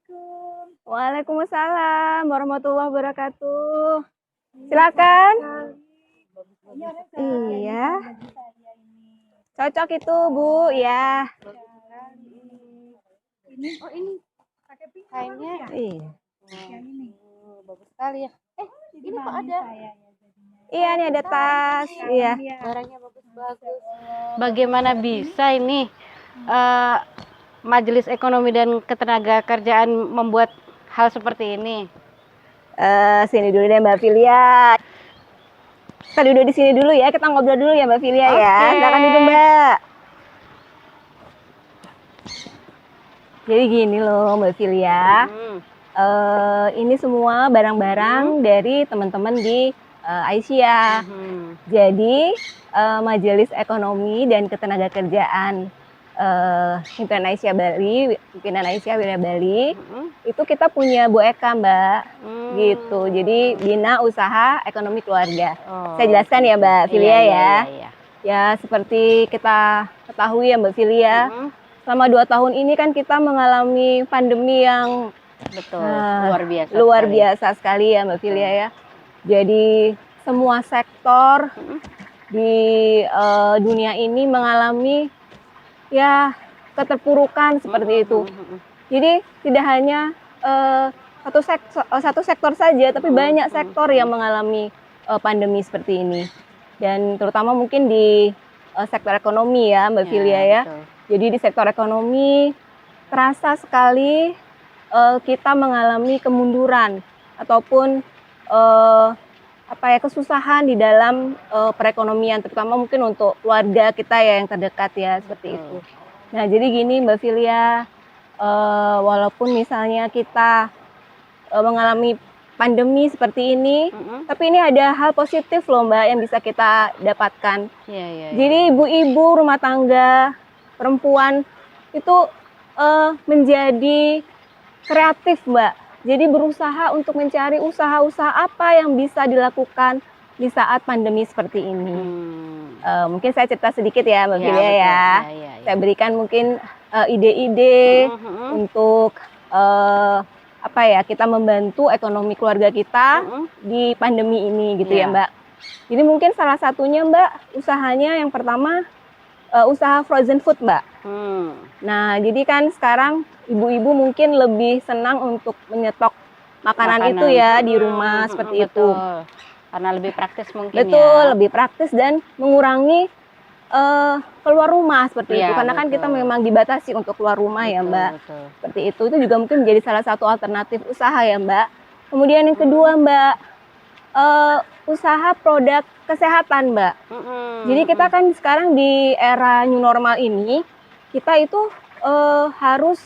Assalamualaikum. Waalaikumsalam warahmatullahi wabarakatuh. Silakan. Ini orang Iya, bagi saya ini. cocok itu Bu, ya. Sekarang ini pakai pink Kainnya ya? Iya. Yang ini. bagus sekali ya. Jadi Ini kok mami ada? saya ya jadinya. Iya, ini ada tas. Iya. Iya. Barangnya bagus-bagus. Bagaimana bisa ini Majelis Ekonomi dan Ketenagakerjaan membuat hal seperti ini? Sini dulu deh Mbak Filia. Kita duduk di sini dulu ya, kita ngobrol dulu ya Mbak Filia ya. Oke. Silakan duduk Mbak. Jadi gini loh Mbak Filia. Ini semua barang-barang dari teman-teman di Aisyah. Jadi Majelis Ekonomi dan Ketenagakerjaan Pimpinan Aisyah Bali, Pimpinan Aisyah Wirya Bali, itu kita punya Bu Eka Mbak, gitu. Jadi Bina Usaha Ekonomi Keluarga. Saya jelaskan ya Mbak Filia ya. Ya seperti kita ketahui ya Mbak Filia, selama 2 tahun ini kan kita mengalami pandemi yang Betul, luar biasa sekali ya Mbak Filia ya. Jadi semua sektor di dunia ini mengalami ya keterpurukan seperti itu. Jadi tidak hanya satu sektor saja, tapi banyak sektor yang mengalami pandemi seperti ini. Dan terutama mungkin di sektor ekonomi ya Mbak Filia ya. Betul. Jadi di sektor ekonomi terasa sekali kita mengalami kemunduran ataupun kesusahan di dalam perekonomian, terutama mungkin untuk keluarga kita ya yang terdekat ya seperti itu. Nah jadi gini Mbak Filia, walaupun misalnya kita mengalami pandemi seperti ini, tapi ini ada hal positif loh Mbak yang bisa kita dapatkan. Jadi ibu-ibu rumah tangga perempuan itu menjadi kreatif Mbak. Jadi berusaha untuk mencari usaha-usaha apa yang bisa dilakukan di saat pandemi seperti ini. Mungkin saya cerita sedikit ya Mbak Filia ya. Saya berikan mungkin ide-ide untuk kita membantu ekonomi keluarga kita di pandemi ini gitu ya Mbak. Jadi mungkin salah satunya Mbak usahanya yang pertama usaha frozen food Mbak. Nah jadi kan sekarang ibu-ibu mungkin lebih senang untuk menyetok makanan itu ya di rumah seperti itu. Karena lebih praktis mungkin Betul, lebih praktis dan mengurangi keluar rumah seperti itu. Karena kan kita memang dibatasi untuk keluar rumah ya Mbak. Seperti itu juga mungkin menjadi salah satu alternatif usaha ya Mbak. Kemudian yang kedua Mbak, usaha produk kesehatan Mbak. Jadi kita kan sekarang di era new normal ini, kita itu harus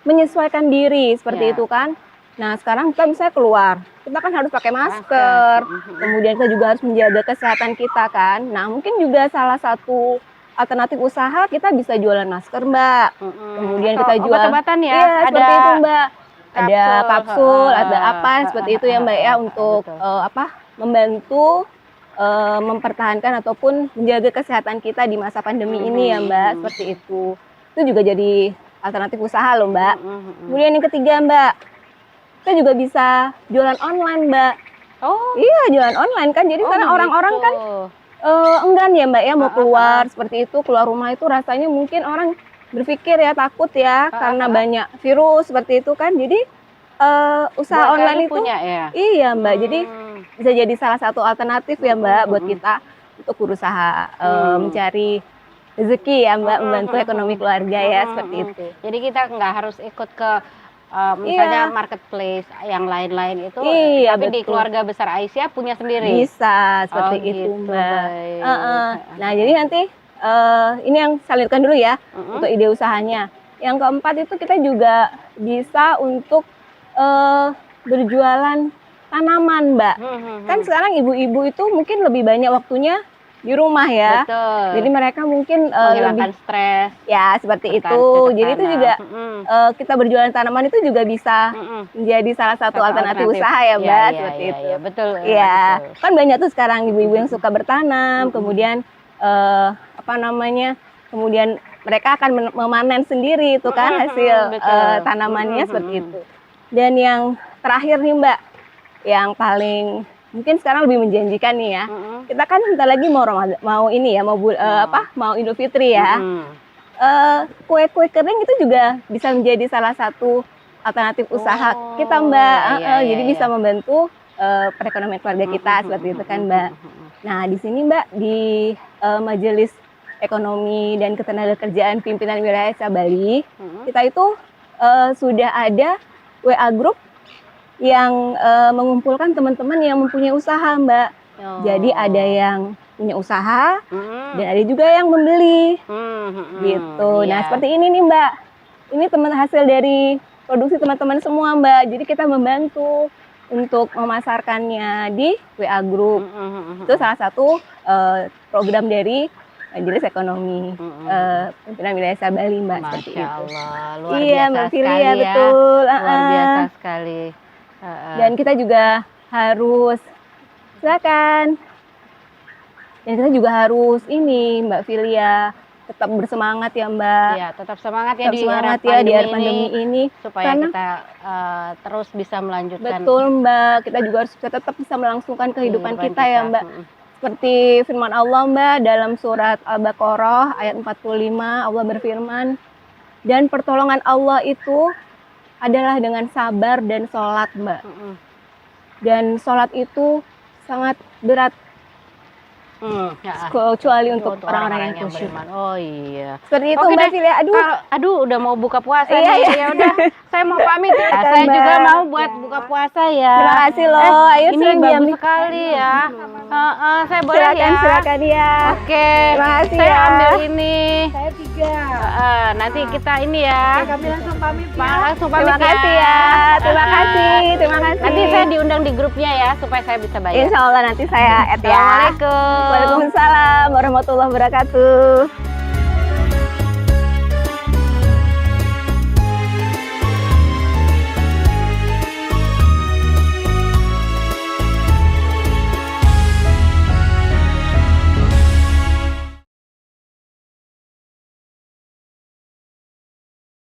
menyesuaikan diri seperti itu kan. Nah sekarang kita misalnya keluar, kita kan harus pakai masker, kemudian kita juga harus menjaga kesehatan kita kan. Nah mungkin juga salah satu alternatif usaha kita bisa jualan masker Mbak. Kemudian kita jual obat-obatan ya. Iya, seperti itu Mbak. Ada kapsul, ada apa seperti itu ya Mbak ya untuk membantu mempertahankan ataupun menjaga kesehatan kita di masa pandemi ini ya Mbak, seperti itu. Itu juga jadi alternatif usaha loh Mbak. Kemudian yang ketiga Mbak, kita juga bisa jualan online Mbak. Iya jualan online kan, jadi karena orang-orang kan enggan ya Mbak ya mau keluar seperti itu, keluar rumah itu rasanya mungkin orang berpikir ya takut ya karena banyak virus seperti itu kan, jadi usaha online itu iya Mbak, jadi bisa jadi salah satu alternatif ya Mbak buat kita untuk berusaha mencari rezeki ya Mbak, membantu ekonomi keluarga ya seperti itu. Jadi kita nggak harus ikut ke misalnya marketplace yang lain-lain itu, tapi di keluarga besar Aisyah punya sendiri. Bisa seperti itu Mbak. Nah jadi nanti ini yang salurkan dulu ya untuk ide usahanya. Yang keempat itu kita juga bisa untuk berjualan tanaman Mbak. Kan sekarang ibu-ibu itu mungkin lebih banyak waktunya di rumah ya. Jadi mereka mungkin menghilangkan stres. Ya seperti itu. Jadi itu juga kita berjualan tanaman itu juga bisa menjadi salah satu alternatif usaha ya Mbak. Seperti itu. Betul. Kan banyak tuh sekarang ibu-ibu yang suka bertanam, kemudian kemudian mereka akan memanen sendiri itu kan hasil betul. tanamannya seperti itu. Dan yang terakhir nih Mbak, yang paling mungkin sekarang lebih menjanjikan nih ya. Kita kan bentar lagi mau Ramadan, mau ini ya, mau Idul Fitri ya. Kue-kue kering itu juga bisa menjadi salah satu alternatif usaha kita Mbak. Jadi bisa membantu perekonomian keluarga kita seperti itu kan Mbak. Nah di sini Mbak di Majelis Ekonomi dan Ketenagakerjaan Pimpinan Wilayah Sabali, kita itu sudah ada WA Group yang mengumpulkan teman-teman yang mempunyai usaha Mbak. Jadi ada yang punya usaha dan ada juga yang membeli gitu. Nah seperti ini nih Mbak, ini hasil dari produksi teman-teman semua Mbak. Jadi kita membantu untuk memasarkannya di WA Group. Itu salah satu program dari Majelis Ekonomi Pimpinan Wilayah Sabali Mbak. Seperti itu. Allah, luar Iya biasa Mbak Filia, sekali ya. betul. Luar biasa sekali. Dan kita juga harus, silakan. Dan kita juga harus ini Mbak Filia, tetap bersemangat ya Mbak. Iya, tetap semangat ya Tetap di semangat era ya di era pandemi pandemi ini. supaya Karena- kita terus bisa melanjutkan Betul Mbak, kita juga harus tetap bisa melangsungkan kehidupan kita ya Mbak. Seperti firman Allah Mbak dalam surat Al-Baqarah ayat 45, Allah berfirman, dan pertolongan Allah itu adalah dengan sabar dan sholat Mbak. Dan sholat itu sangat berat kecuali untuk orang-orang yang khusyuk. beriman. Oh iya. Seperti itu Oke Mbak deh. Filia. Aduh, udah mau buka puasa Iya, nih. iya. Ya udah, saya mau pamit ya. Silakan, Saya juga Mbak. mau buat buka puasa ya. Terima kasih loh. Ayo Ini sini bagus diambil. sekali ya. Saya boleh Silakan, ya. silakan ya. Oke. Terima kasih Saya ya. ambil ini. Saya 3. Nanti kita ini ya. Kami langsung pamit ya. Langsung pamit Terima kasih ya. Terima kasih. Terima kasih. Nanti saya diundang di grupnya ya supaya saya bisa bayar. Insya Allah nanti saya add ya. Assalamualaikum. Waalaikumsalam warahmatullahi wabarakatuh.